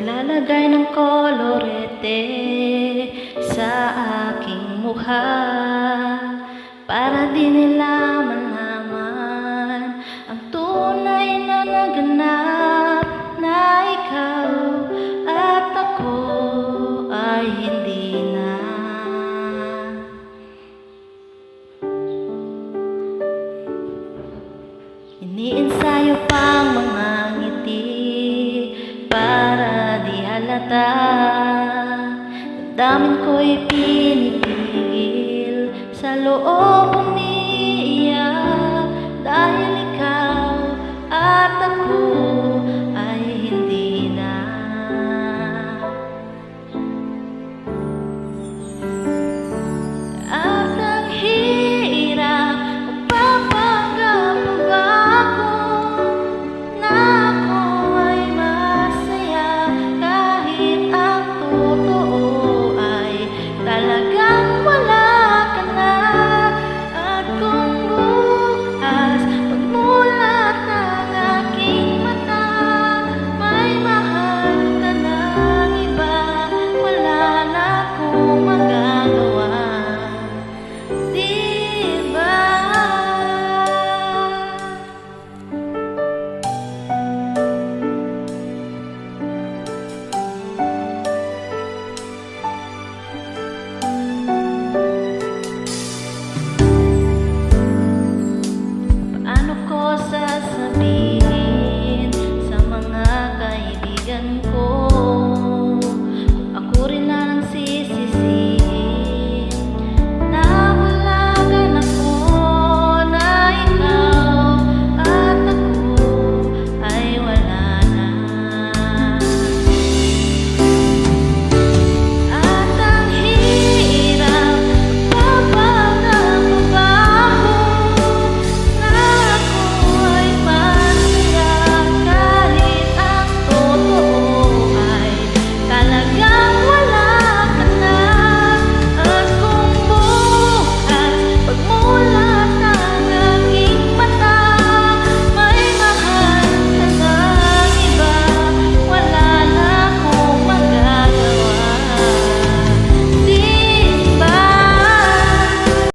Naglalagay ng kolorete sa aking mukha para di nila malaman ang tunay na naganap, na ikaw at ako ay hindi na. Iniensayo pang mga ngiti para di halata. Damdamin ko'y pinipigil sa loob